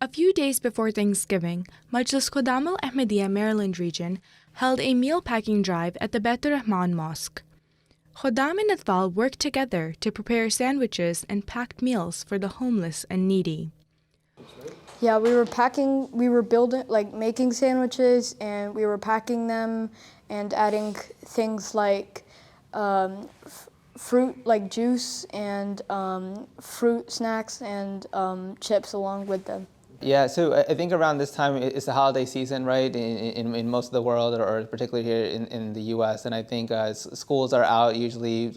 A few days before Thanksgiving, Majlis Qudam al-Ahmadiyya Maryland region held a meal packing drive at the Beit Rahman Mosque. Khuddam and Atfal worked together to prepare sandwiches and packed meals for the homeless and needy. Yeah, making sandwiches, and we were packing them and adding things like fruit, like juice, and fruit snacks and chips along with them. Yeah, so I think around this time it's the holiday season, right, in most of the world, or particularly here in the U.S. And I think schools are out. Usually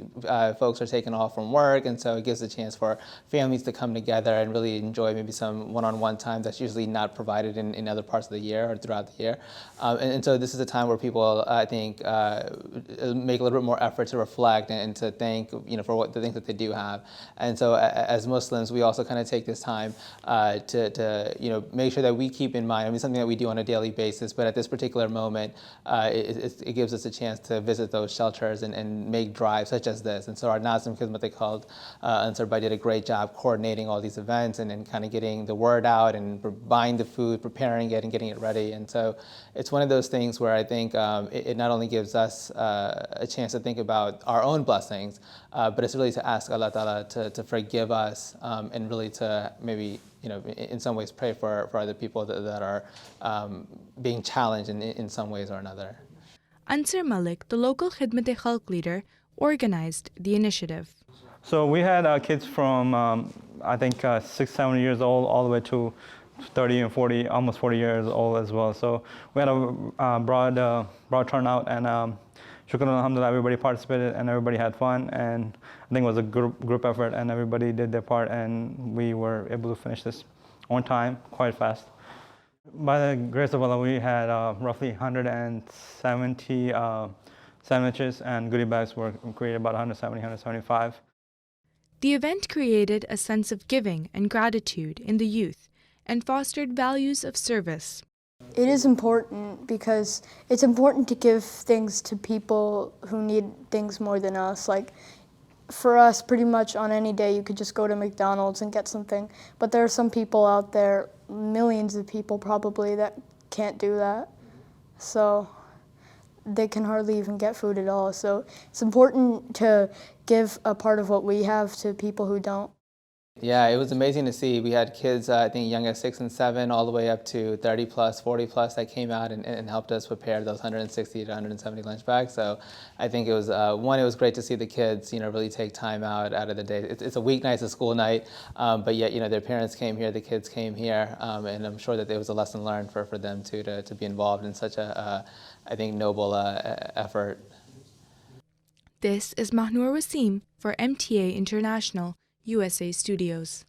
folks are taking off from work, and so it gives a chance for families to come together and really enjoy maybe some one-on-one time that's usually not provided in other parts of the year or throughout the year. And so this is a time where people, I think, make a little bit more effort to reflect and to thank, for what the things that they do have. And so as Muslims, we also kind of take this time to make sure that we keep in mind, something that we do on a daily basis, but at this particular moment, it gives us a chance to visit those shelters and make drives such as this. And so our Nazim Khidmat, they called, Ansar Bhai did a great job coordinating all these events and kind of getting the word out and buying the food, preparing it and getting it ready. And so it's one of those things where I think it not only gives us a chance to think about our own blessings, but it's really to ask Allah Ta'ala to forgive us and really to maybe in some ways pray for other people that are being challenged in some ways or another. Ansar Malik, the local Khidmat-e-Khalq leader, organized the initiative. So we had kids from, I think, 6, 7 years old all the way to 30 and 40, almost 40 years old as well. So we had a broad turnout, and shukran alhamdulillah, everybody participated and everybody had fun, and I think it was a group effort and everybody did their part, and we were able to finish this on time, quite fast. By the grace of Allah, we had roughly 170 sandwiches, and goodie bags were created, about 170, 175. The event created a sense of giving and gratitude in the youth and fostered values of service. It is important because it's important to give things to people who need things more than us. Like, for us, pretty much on any day, you could just go to McDonald's and get something. But there are some people out there, millions of people probably, that can't do that. So they can hardly even get food at all. So it's important to give a part of what we have to people who don't. Yeah, it was amazing to see. We had kids, I think, young as 6 and 7, all the way up to 30 plus, 40 plus, that came out and helped us prepare those 160 to 170 lunch bags. So I think it was, one, it was great to see the kids, really take time out of the day. It's a weeknight, it's a school night, but yet, their parents came here, the kids came here, and I'm sure that there was a lesson learned for them too, to be involved in such a, I think, noble effort. This is Mahnur Wasim for MTA International, USA Studios.